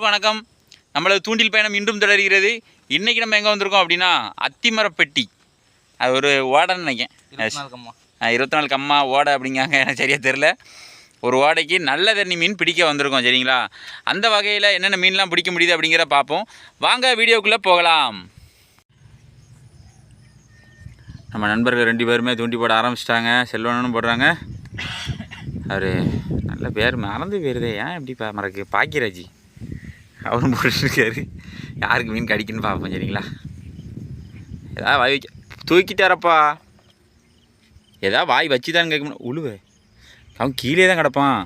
எல்லோருக்கும் வணக்கம். நம்மளது தூண்டில் பயணம் இன்றும் தொடர்கிறது. இன்றைக்கி நம்ம எங்கே வந்திருக்கோம் அப்படின்னா அத்திமரப்பட்டி. அது ஒரு ஓடைன்னு நினைக்கிறேன். 24 கம்மா ஓடை அப்படிங்காங்க, எனக்கு சரியாக தெரில. ஒரு ஓடைக்கு நல்ல தண்ணி மீன் பிடிக்க வந்திருக்கோம். சரிங்களா? அந்த வகையில் என்னென்ன மீன்லாம் பிடிக்க முடியுது அப்படிங்கிற பார்ப்போம். வாங்க வீடியோக்குள்ளே போகலாம். நம்ம நண்பர்கள் 2 பேருமே தூண்டி போட ஆரம்பிச்சிட்டாங்க. செல்வனும் போடுறாங்க. அவர் நல்ல பேர் மறந்து போயிருதே, ஏன் எப்படி மறக்கு? பாக்கியராஜி அவரும் போட்டுருக்காரு. யாருக்கு மீன் கடிக்குன்னு பார்ப்போம். சரிங்களா? ஏதாவது வாய் வைக்க தூக்கிட்டாரப்பா. ஏதாவது வாய் வச்சு தான் கேட்கணும். உழுவே அவன் கீழே தான் கிடப்பான்,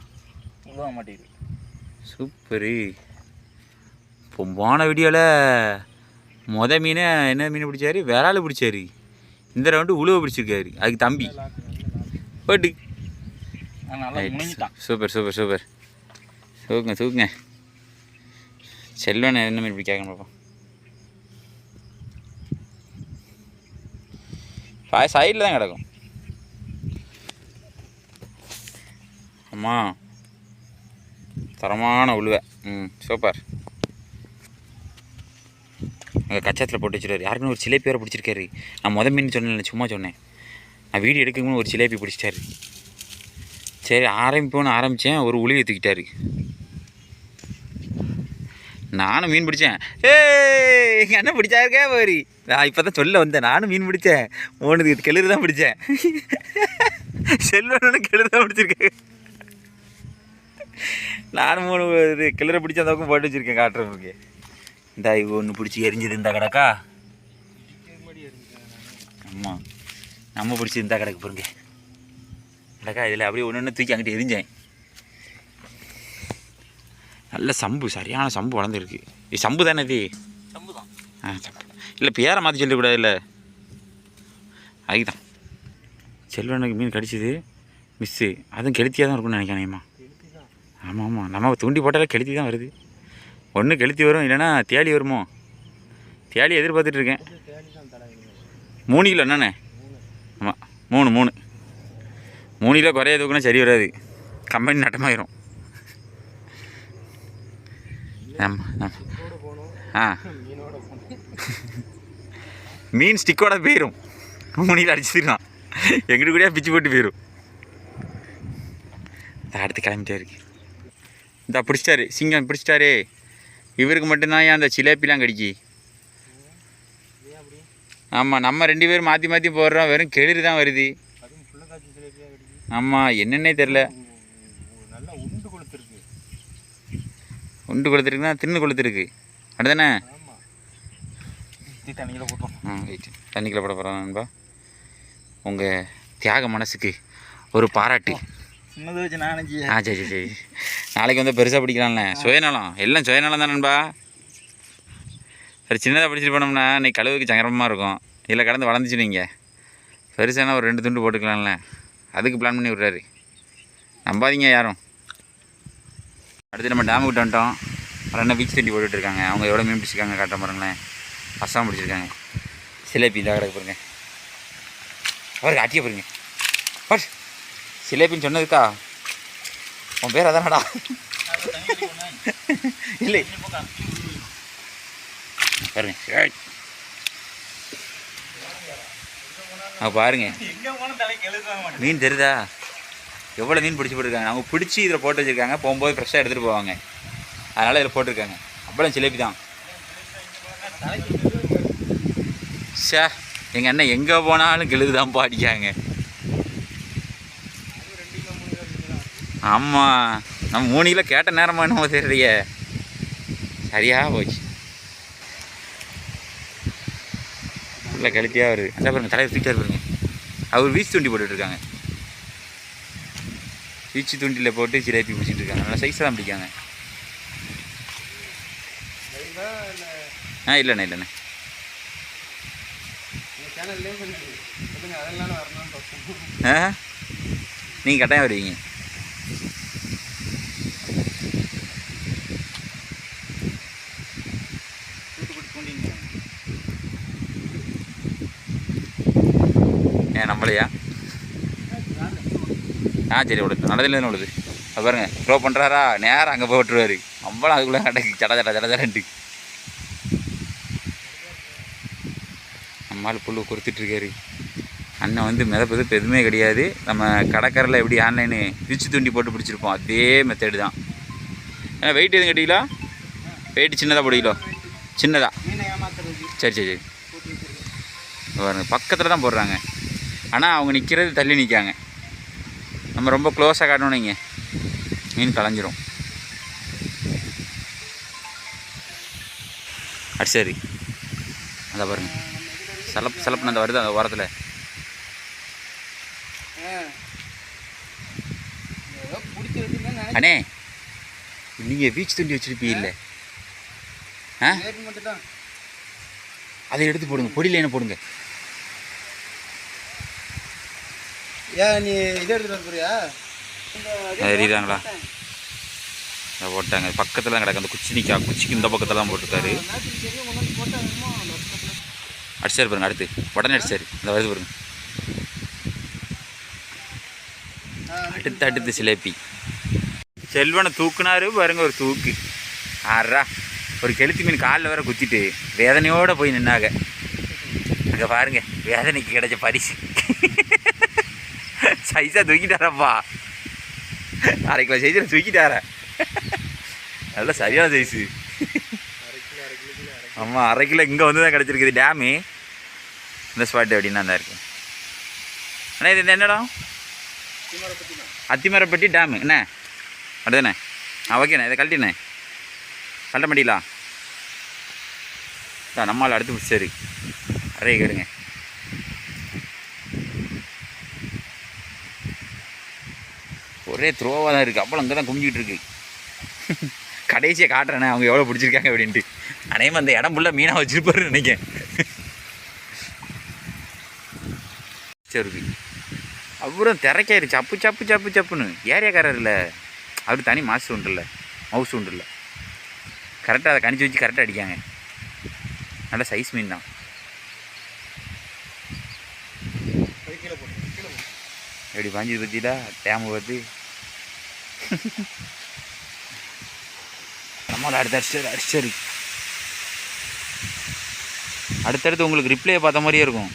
உழுவ மாட்டேங்குது. சூப்பரு. இப்போ போன வீடியோவில் மீனை என்ன மீன் பிடிச்சாரு? விரால் பிடிச்சாரு. இந்த ரவுண்டு உழுவ பிடிச்சிருக்காரு. அதுக்கு தம்பி போட்டு. Super super super. தூக்குங்க தூக்குங்க. செல்வன் என்ன மீன் பிடிக்காங்கன்னு பார்ப்போம். சைடில் தான் கிடக்கும். அம்மா தரமான உழுவை. சூப்பர். அங்கே கச்சத்தில் போட்டு வச்சுருவார். யாருக்குன்னு ஒரு சிலேபி வேறு பிடிச்சிருக்காரு. நான் மீன் சொன்னேன், சும்மா சொன்னேன். நான் வீடியோ எடுக்கணும்னு ஒரு சிலேபி பிடிச்சிட்டாரு. சரி ஆரம்பிப்போன்னு ஆரம்பித்தேன், ஒரு உளியை தூக்கிட்டாரு. நானும் மீன் பிடிச்சேன். எங்கள் அண்ணன் பிடிச்சாருக்கே போரி. நான் இப்போ தான் சொல்ல வந்தேன். நானும் மீன் பிடிச்சேன். 3 கிளறு தான் பிடிச்சேன். செல்வனோட கிளறு தான் பிடிச்சிருக்கேன். நானும் 3 கிளறு பிடிச்ச அந்த பக்கம் போட்டு வச்சுருக்கேன். காட்டுறவங்களுக்கு இந்த ஒன்று பிடிச்சி எரிஞ்சது இந்த கிடக்கா. ஆமாம், நம்ம பிடிச்சி இந்த கிடக்கு பாருங்க. இல்லைக்கா இதில் அப்படியே ஒன்று தூக்கி அங்கிட்டு எரிஞ்சேன். நல்ல சம்பு, சரியான சம்பு வளர்ந்துருக்கு. இது சம்பு தானே? இது சம்பு தான். சம்பு இல்லை, பேரை மாற்றி சொல்லக்கூடாது. இல்லை அதுதான் செல்வனுக்கு மீன் கடிச்சிது. மிஸ்ஸு அதுவும் கெளுத்தியாக தான் இருக்கும்னு நினைக்கிறேன்மா. ஆமாம் ஆமாம், நம்ம தூண்டி போட்டாலே கெளுத்தி தான் வருது. ஒன்று கெளுத்தி வரும், இல்லைன்னா தேளி வருமோ. தேளி எதிர்பார்த்துட்ருக்கேன். 3 கிலோ என்னண்ணே? ஆமாம் 3 கிலோ குறைய தூக்குனா சரி வராது, கம்பெனி நட்டமாயிரும். மீன் ஸ்டிக்கோட போயிடும். 3 கிலோ அடிச்சுருக்கான். எங்கிட்ட கூடயா பிச்சு போட்டு போயிடும். அடுத்து கிளம்பிட்டே இருக்கு. இந்த பிடிச்சிட்டாரு, சிங்கம் பிடிச்சிட்டாரு. இவருக்கு மட்டும்தான் ஏன் அந்த சிலேப்பிலாம் கடிக்கி. ஆமாம், நம்ம 2 பேரும் மாற்றி மாற்றி போடுறோம். வெறும் கெளிறு தான் வருது. ஆமாம், என்னன்னே தெரில. உண்டு கொளுத்துருக்குன்னா தின்னு கொளுத்துருக்கு. அப்படிதானே? தண்ணிக்குள்ள போட போகிறோம் நண்பா. உங்கள் தியாக மனசுக்கு ஒரு பாராட்டு. சரி சரி. நாளைக்கு வந்து பெருசாக பிடிக்கலாம்ல. சுயநலம், எல்லாம் சுயநலம் தான் நண்பா. சரி, சின்னதாக பிடிச்சிட்டு போனோம்னா இன்னைக்கு கழுவுக்கு சங்கரமாக இருக்கும். இதில் கடந்து வளர்ந்துச்சு. நீங்கள் பெருசானா ஒரு 2 துண்டு போட்டுக்கலாம்ல. அதுக்கு பிளான் பண்ணி விட்றாரு. நம்பாதீங்க யாரும். அடுத்து நம்ம டேமு விட்டு வந்துட்டோம். என்ன பீச் தண்டி போட்டுட்ருக்காங்க. அவங்க எவ்வளோ மீன் பிடிச்சிருக்காங்க காட்டுற பாருங்களேன். பசங்க பிடிச்சிருக்காங்க. சிலேபி இதாக கிடக்கு பாருங்க. அவருக்கு அட்டிய பாருங்க. பட் சிலேபின்னு சொன்னதுக்கா உன் பேர் அதானடா? இல்லை பாருங்க. பாருங்க மீன் தெரியுதா? எவ்வளோ மீன் பிடிச்சி போட்டுருக்காங்க. அவங்க பிடிச்சி இதில் போட்டு வச்சுருக்காங்க. போகும்போது ஃப்ரெஷ்ஷாக எடுத்துகிட்டு போவாங்க. அதனால் இதில் போட்டிருக்காங்க. அவ்வளோ சிலேபி தான். சே, எங்கள் அண்ணன் எங்கே போனாலும் கெழுது தான் பாடிக்காங்க. ஆமாம், நம்ம 3 கிலோ கேட்ட நேரமாக என்னமோ தெரியலையே. சரியாக போச்சு. நல்லா கெளுத்தியாக வருது. அந்த பாருங்க, தலைவர் தூக்கிட்டார் பாருங்க. அவர் வீச்சு தூண்டி போட்டுட்ருக்காங்க. வீச்சு தூண்டியில் போட்டு சிலேபி பிடிச்சிட்டு இருக்காங்க. நல்லா சைஸாக தான் பிடிக்காங்க. இல்லைண்ணே இல்லைண்ணே. நீங்கள் கட்டாயம் வருவீங்க. ஏன் நம்மளையா? சரி விடுது. நல்லதில்லை விடுது. அது பாருங்கள், த்ரோ பண்ணுறாரா, நேராக அங்கே போய் விட்டுருவார். அவ்வளோ அதுக்குள்ளே கிடக்கு சடன்ட்டு நம்மளால் புல்லு கொடுத்துட்ருக்காரு. அண்ணன் வந்து மிதப்பது எதுவுமே கிடையாது. நம்ம கடற்கரையில் எப்படி ஆன்லைனு பிரிச்சு தூண்டி போட்டு பிடிச்சிருப்போம் அதே மெத்தடு தான். ஏன்னா வெயிட் எதுவும் கட்டிங்களா? வெயிட் சின்னதாக போடுவீங்களோ? சின்னதாக. சரி சரி சரி. பாருங்க பக்கத்தில் தான் போடுறாங்க. ஆனால் அவங்க நிற்கிறது தள்ளி நிற்காங்க. நம்ம ரொம்ப க்ளோஸாக காட்டணும். இங்கே மீன் கலைஞ்சிரும். அது சரி. அதை பாருங்க சிலப்புன்னு அந்த வருது அந்த ஓரத்தில். அண்ணே நீங்கள் பீச் தூண்டி வச்சுருப்பீங்க. ஆ அதை எடுத்து போடுங்க. பொடியில் என்ன போடுங்க. ஏன் நீ இதை எடுத்துகிட்டு போறியா? எறிகிறாங்களா? அதை போட்டாங்க. பக்கத்தில் தான் கிடக்கு. அந்த குச்சிக்கு இந்த பக்கத்தில் தான் போட்டுருக்காரு. அடிச்சாரு பாருங்க. அடுத்து உடனே அடிச்சாரு. இந்த வருது பாருங்க. அடுத்து சிலேபி. செல்வனை தூக்குனாரு பாருங்க. ஒரு தூக்கு ஆறா. ஒரு கெளுத்தி மீன் காலில் வேற குத்திட்டு வேதனையோடு போய் நின்னாங்க. அங்கே பாருங்க வேதனைக்கு கிடைச்ச பரிசு. சைஸாக தூக்கிட்டாரப்பா. 1/2 கிலோ சைஸில் தூக்கிட்டார. நல்லா சரியான சைஸு. ஆமாம் 1/2 கிலோ இங்கே வந்து தான் கிடச்சிருக்குது. டேமு இந்த ஸ்பாட்டு அப்படின்னா தான் இருக்குது. அண்ணா இது என்ன இடம்? அத்திமரப்பட்டி டேமு என்ன அப்படிதானே? ஓகேண்ணே. இதை கழட்டிண்ணே. கழட்ட மாட்டீங்களா? நம்மளால் அடுத்து சரி அறைய கேடுங்க. ஒரே த்ரோவாக தான் இருக்குது. அப்போ அங்கே தான் குமிஞ்சிக்கிட்டு இருக்கு. கடைசியாக காட்டுறேண்ணே அவங்க எவ்வளோ பிடிச்சிருக்காங்க அப்படின்ட்டு. அனைவரும் அந்த இடம் ஃபுல்லாக மீனாக வச்சுருப்பாருன்னு நினைக்கிறேன். சரி அப்புறம் திறக்காயிரு சப்புன்னு ஏரியாக்காரர் இல்லை. அவரு தனி மாஸ்டர் உண்டு இல்லை, மவுஸ் உண்டு இல்லை. கரெக்டாக அதை கணிச்சு வச்சு கரெக்டாக அடிக்காங்க. நல்ல சைஸ் மீன் தான். எப்படி பாஞ்சது பற்றிடா டேமு பார்த்து. நம்மளை அடிச்சாரு. அடுத்தடுத்து உங்களுக்கு ரிப்ளையை பார்த்த மாதிரியே இருக்கும்.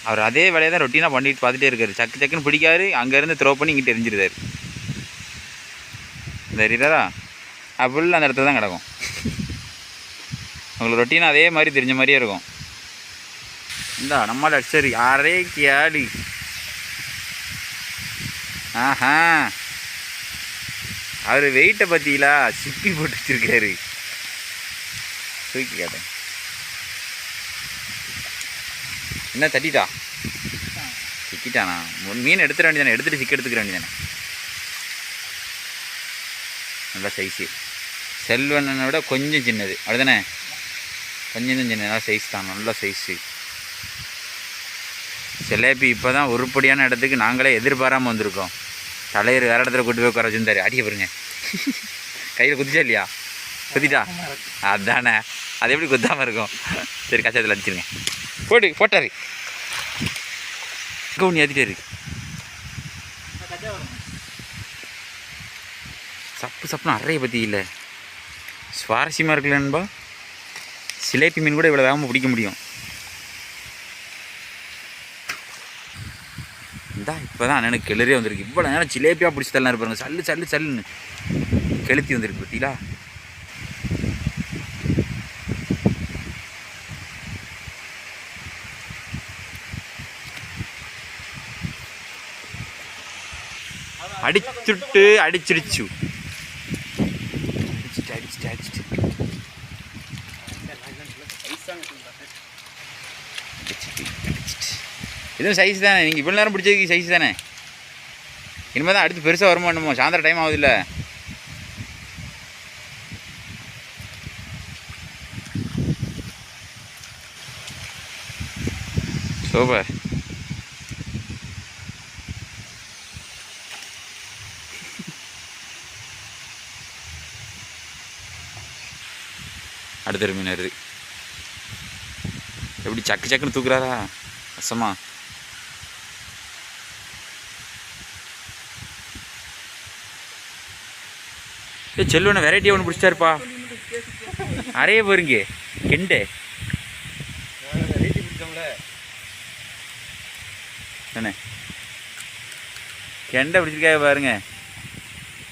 அவர் அதே வேலையை தான் ரொட்டீனாக பண்ணிட்டு பார்த்துட்டே இருக்காரு. சக்குன்னு பிடிக்காரு. அங்கேருந்து த்ரோ பண்ணி இங்கிட்ட எரிஞ்சிருந்தார். இந்த எரியாரா ஃபுல்லாக அந்த இடத்துல தான் கிடக்கும். உங்களுக்கு ரொட்டீனாக அதே மாதிரி தெரிஞ்ச மாதிரியே இருக்கும். இந்தா நம்மளால் அடிச்சாரு. அரைக்கு ஆடி. ஆஹா அவர் வெயிட்டை பார்த்தீங்களா? சிப்பி போட்டு வச்சுருக்காரு. தூக்கி கேட்டேன். என்ன தட்டிட்டா? சிக்கிட்டானா? மீன் எடுத்துட வேண்டியதானே. எடுத்துகிட்டு சிக்க எடுத்துக்கிற வேண்டியதானே. நல்லா சைஸு. செல்வனை விட கொஞ்சம் சின்னது அப்படிதானே? கொஞ்சம் தான் சின்ன. நல்லா சைஸ் தான். நல்ல சைஸு சிலேபி. இப்போ தான் உருப்படியான இடத்துக்கு நாங்களே எதிர்பாராமல் வந்திருக்கோம். தலைவர் வேறு இடத்துல கூட்டு போய் உட்கார வச்சுருந்தாரு. அடிக்க பாருங்க. கையில் குத்திச்சா இல்லையா? குத்திட்டா? அதானே. அது எப்படி குத்தாமல் இருக்கும்? சரி கச்சாத்தில் அடிச்சிருங்க. போட்டார். கவுனி ஏற்றிட்டாரு. சப்புன்னு அறையை பற்றி இல்லை. சுவாரஸ்யமாக இருக்குல்ல நண்பா. சிலேபி மீன் கூட இவ்வளோ வேகமாக பிடிக்க முடியும். இந்தா இப்போ தான் அண்ணனுக்கு கிளறே வந்திருக்கு. இவ்வளோ நேரம் ஜிலேபியாக பிடிச்சி தரலாம் இருப்பாருங்க. சல்லுன்னு கெளுத்தி வந்துருக்கு பார்த்தீங்களா? அடிச்சிருச்சு. இதுவும் சைஸ் தானே. நீங்கள் இவ்வளோ நேரம் பிடிச்சதுக்கு சைஸ் தானே. இனிமேல் தான் அடுத்து பெருசாக வருமா என்னமோ. சாயந்தரம் டைம் ஆகுது இல்லை? சூப்பர். அடுத்த மீன் வருது. எப்படி சக்குன்னு தூக்குறாரா? கஷ்டமா. செல்வனை வெரைட்டியாக ஒன்று பிடிச்சிட்டாருப்பா. அறைய போருங்க கெண்டை வெரைட்டி பிடிச்சோம்ல என்ன கெண்டை பிடிச்சிருக்காங்க பாருங்க.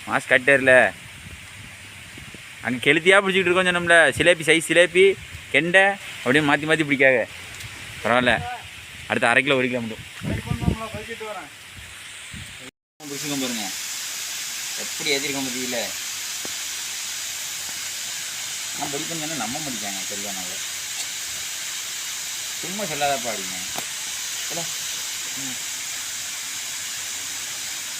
மாஸ் கட்டார்ல அங்கே கெளுத்தியாக பிடிச்சிக்கிட்டு இருக்கோம் சொன்னோம்ல. சிலேபி சைஸ் சிலேபி கெண்டை அப்படியே மாற்றி மாற்றி பிடிக்காங்க. பரவாயில்ல, அடுத்த 1/2 கிலோ 1 கிலோ மட்டும் பிடிச்சிருக்கோம் பாருங்க. எப்படி ஏற்றிருக்கோம் பற்றியில நான் படிப்பேன்னு சொன்னால் நம்ப மாட்டேங்காங்க. செல்வானால சும்மா சொல்லாதப்பா அப்படிங்க.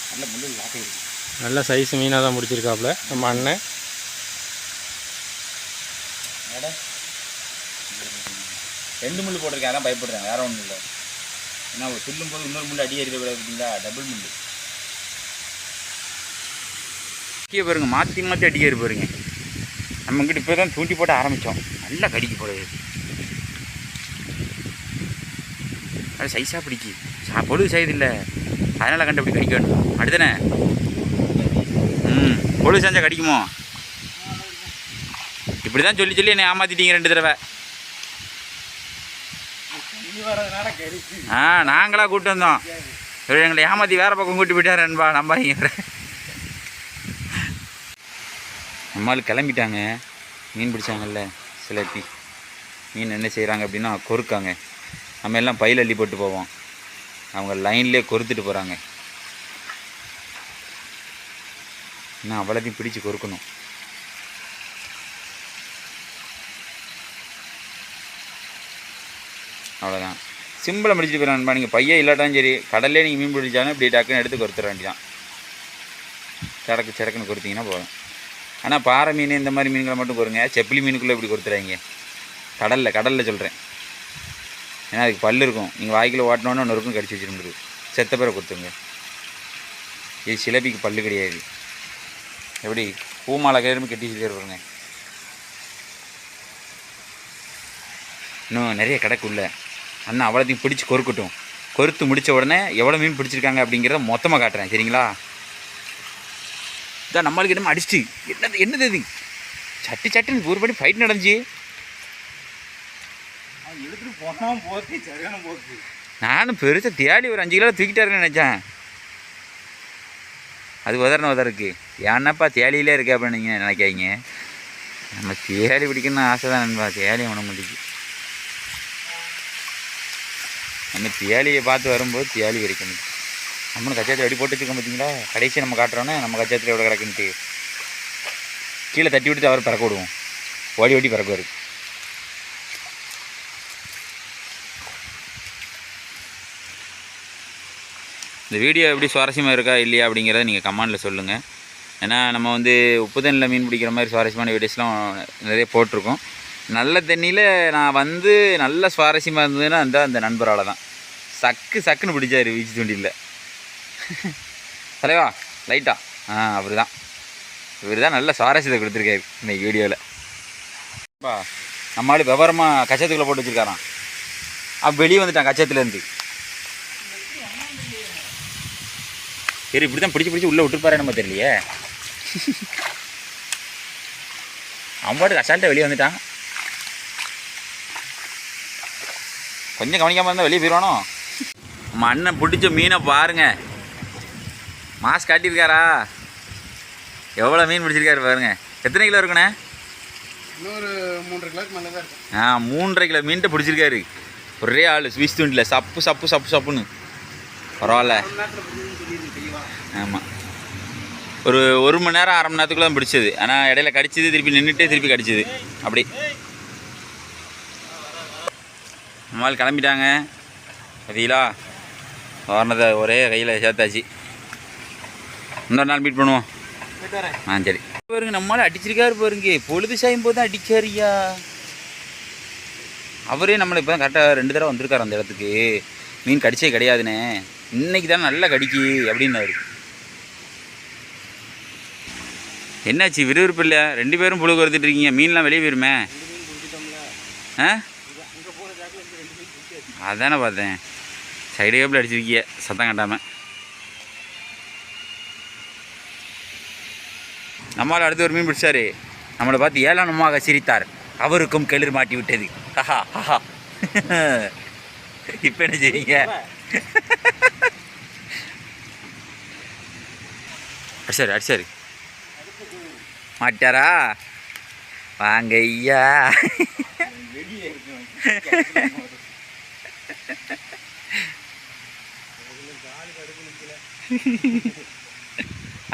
நல்ல முள்ளு லாட்டை இருக்கு. நல்ல சைஸ் மீனாக தான் பிடிச்சிருக்காப்புல நம்ம அண்ணன். 2 முள் போட்டிருக்கேன், அதான் பயப்படுறேன், வேற ஒன்றும் இல்லை. ஏன்னா ஒரு துள்ளும் போது இன்னொரு முள் அடி ஏறிட கூடாது பார்த்தீங்களா, டபுள் முள். கீழே பாருங்க, மாற்றி மாற்றி அடி ஏறி பாருங்க. நம்ம இங்கிட்ட இப்போ தான் தூண்டி போட்டு ஆரம்பித்தோம். நல்லா கடிக்கு போடுது, அது சைஸாக பிடிக்கி பொழுது செய்யுது இல்லை, அதனால் கண்டு அப்படி கடிக்க வேண்டும். அடுத்தனே பொழுது செஞ்சால் கடிக்குமோ? இப்படி தான் சொல்லி சொல்லி என்னை ஏமாற்றிட்டீங்க 2 தடவை. நாங்களாக கூப்பிட்டு வந்தோம், எங்களை ஏமாற்றி வேறு பக்கம் கூட்டி போயிட்டார் நண்பா. நம்பாதீங்க. நம்மளுக்கு கிளம்பிட்டாங்க. மீன் பிடிச்சாங்கல்ல சிலேபி மீன் என்ன செய்கிறாங்க அப்படின்னா கொறுக்காங்க. நம்ம எல்லாம் பையில் அள்ளி போட்டு போவோம், அவங்க லைன்லேயே கொறுத்துட்டு போகிறாங்க. இன்னும் அவ்வளோத்தையும் பிடிச்சி கொறுக்கணும். அவ்வளோதான், சிம்பிளாக முடிச்சுட்டு போயிடறான்பா. நீங்கள் பையே இல்லாட்டாலும் சரி, கடல்லே நீங்கள் மீன் பிடிச்சாலும் இப்படி டக்குன்னு எடுத்து கொறுத்துற வேண்டியதான். சடக்குன்னு கொறுத்திங்கன்னா போதும். ஆனால் பாறை மீன் இந்த மாதிரி மீன்களை மட்டும் கொறுங்க. செப்பிலி மீனுக்குள்ளே இப்படி கொடுத்துறாங்க. கடலில் சொல்கிறேன், ஏன்னா அதுக்கு பல் இருக்கும். நீங்கள் வாய்க்குள்ள ஓட்டினோன்னு ஒன்று இருக்கும், கடிச்சு வச்சுருந்துரு. செத்த பேரை கொடுத்துருங்க. இது சிலேபிக்கு பல் கிடையாது. எப்படி பூமாலை கயிறுமே கட்டி வச்சுருப்பாருங்க. இன்னும் நிறைய கிடக்குள்ள. அண்ணா அவ்வளோத்தையும் பிடிச்சி கொறுக்கட்டும். கொறுத்து முடித்த உடனே எவ்வளோ மீன் பிடிச்சிருக்காங்க அப்படிங்கிறத மொத்தமாக காட்டுறேன், சரிங்களா? இதான் நம்மளுக்கு என்னமோ அடிச்சிட்டு என்னது இது சட்டுன்னு ஒருபடி ஃபைட் நடந்துச்சு. நானும் பெருசாக தேடி ஒரு 5 கிலோ தூக்கிட்டாருன்னு நினச்சேன். அது உதருக்கு ஏன்னாப்பா தேலியிலே இருக்கா அப்படின்னு நீங்கள் நினைக்காதீங்க. நம்ம தேடி பிடிக்கணும்னு ஆசை தான் நண்பா, தேலியை உணர முடியுது. நம்ம தேலியை பார்த்து வரும்போது தேலி வரைக்கணும். நம்மளும் கச்சாத்தில் அடி போட்டு வச்சுருக்கோம் பார்த்தீங்களா? கடைசி நம்ம காட்டுறோன்னே நம்ம கச்சாத்தில் எவ்வளோ கிடக்குன்ட்டு கீழே தட்டி விட்டு அவர் பறக்க விடுவோம். ஓடி பறக்குவார். இந்த வீடியோ எப்படி சுவாரஸ்யமாக இருக்கா இல்லையா அப்படிங்கிறத நீங்கள் கமெண்டில் சொல்லுங்கள். ஏன்னா நம்ம வந்து உப்பு தண்ணியில் மீன் பிடிக்கிற மாதிரி சுவாரஸ்யமான வீடியோஸ்லாம் நிறைய போட்டிருக்கோம். நல்ல தண்ணியில் நான் வந்து நல்ல சுவாரஸ்யமாக இருந்ததுன்னா அந்த நண்பரால் தான் சக்குன்னு பிடிச்சார் வீச்சு தூண்டியில். தலைவா லைட்டா அவர் தான் நல்ல சுவாரஸ்யத்தை கொடுத்துருக்காரு இன்னைக்கு வீடியோவில். நம்மளால விவரமாக கச்சத்துக்குள்ளே போட்டு வச்சுருக்காரான். வெளியே வந்துட்டான் கச்சத்துலேருந்து. சரி, இப்படி தான் பிடிச்சி உள்ளே விட்டுருப்பாரு நம்ம தெரியலையே. அவன் பாட்டு கசால்கிட்ட வெளியே வந்துட்டான். கொஞ்சம் கவனிக்காமல் இருந்தால் வெளியே போயிடுவானோ. நம்ம அண்ணன் பிடிச்ச மீனை பாருங்க, மாஸ் காட்டியிருக்காரா? எவ்வளோ மீன் பிடிச்சிருக்காரு பாருங்க. எத்தனை கிலோ இருக்குண்ணே? இன்னொரு 3.5 கிலோக்கு மேலே தான் இருக்கும். 3.5 கிலோ மீன்கிட்ட பிடிச்சிருக்காரு ஒரே ஆள் வீச்சு தூண்டில். சப்புன்னு பரவாயில்ல. ஆமாம், ஒரு 1 மணி நேரம் 1/2 மணி நேரத்துக்குள்ள தான் பிடிச்சது. ஆனால் இடையில கடிச்சது, திருப்பி நின்றுட்டே திருப்பி கடிச்சது. அப்படி நம்மளால் கிளம்பிட்டாங்க. பார்த்தீங்களா, வரனதை ஒரே கையில் சேர்த்தாச்சு. இன்னொரு நாள் மீட் பண்ணுவோம். சரி பாருங்க, நம்மளால் அடிச்சிருக்காரு பாருங்க. பொழுது சாயும் போது தான் அடிக்காரியா. அவரே நம்மளை இப்போ தான் கரெக்டாக 2 தடவை வந்திருக்காரு அந்த இடத்துக்கு. மீன் கடிச்சே கிடையாதுண்ணே, இன்னைக்கு தான் நல்லா கடிக்கி அப்படின்னாரு. என்னாச்சு, விறுவிறுப்பு இல்லை? 2 பேரும் புழு கொடுத்துட்டு இருக்கீங்க. மீன்லாம் வெளியே போயிருமே. அதானே பார்த்தேன், சைடு கேப்பில் அடிச்சிருக்கீங்க சத்தம் கட்டாமல். நம்மளால் அடுத்து ஒரு மீன் பிடிச்சாரு, நம்மளை பார்த்து ஏளனமாக சிரித்தார். அவருக்கும் கெளிர் மாட்டி விட்டது. Haha haha. இப்போ என்ன செய்றீங்க? அடிச்சாரு அடிச்சாரு. மாட்டாரா? வாங்க ஐயா.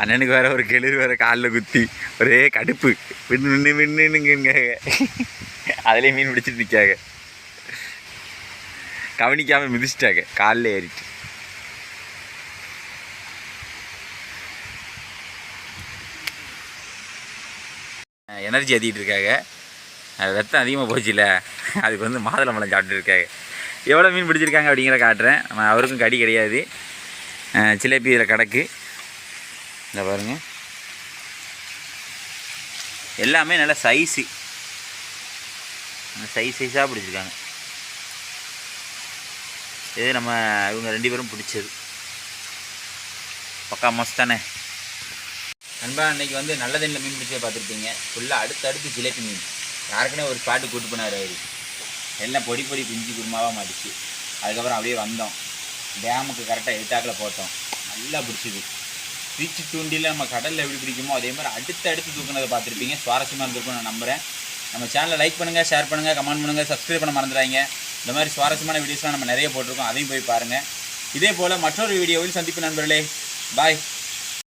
அண்ணனுக்கு வேற ஒரு கெளிர் வேற காலில் குத்தி ஒரே கடுப்பு. நின்றுங்க அதுலேயே மீன் பிடிச்சிட்டு நிற்காங்க. கவனிக்காமல் மிதிச்சிட்டாங்க, காலில் ஏறிட்டு. எனர்ஜி ஏற்றிக்கிட்டு இருக்காங்க. ரத்தம் அதிகமாக போச்சுல, அதுக்கு வந்து மாதுளம்பழம் சாப்பிட்டு இருக்காங்க. எவ்வளோ மீன் பிடிச்சிருக்காங்க அப்படிங்கிற காட்டுறேன். அவருக்கும் கடி கிடையாது, சிலேபி இதில் கிடக்கு. இந்த பாருங்க, எல்லாமே நல்ல சைஸு, சைஸாக பிடிச்சிருக்காங்க. இது நம்ம இவங்க 2 பேரும் பிடிச்சது. பக்கா மஸ்ட் தானே நண்பா. அன்றைக்கி வந்து நல்ல தண்ணியில் மீன் பிடிச்சே பார்த்துருப்பீங்க. ஃபுல்லாக அடுத்தடுத்து ஜிலேபி மீன். யாருக்குன்னே ஒரு ஸ்பாட்டு கூட்டு போனார் அவர். எல்லாம் பொடி பொடி பிஞ்சு குருமாவாக மாட்டிச்சு. அதுக்கப்புறம் அப்படியே வந்தோம், டேமுக்கு கரெக்டாக எதிர்த்தாக்கில் போட்டோம். நல்லா பிடிச்சிது. பீச்சு தூண்டியில் நம்ம கடலில் எப்படி பிடிக்குமோ அதே மாதிரி அடுத்தடுத்து தூக்குனதை பார்த்துருப்பீங்க. சுவாரஸ்யமாக இருந்திருக்கும்னு நான் நம்புகிறேன். நம்ம சேனலை லைக் பண்ணுங்கள், ஷேர் பண்ணுங்கள், கமெண்ட் பண்ணுங்கள், சப்ஸ்கிரைப் பண்ண மறந்துடாங்க. இந்த மாதிரி சுவாரஸ்யமான வீடியோஸ்லாம் நம்ம நிறைய போட்டிருக்கோம், அதையும் போய் பாருங்கள். இதே போல் மற்றொரு வீடியோவில் சந்திப்பு நண்பர்களே. பாய்.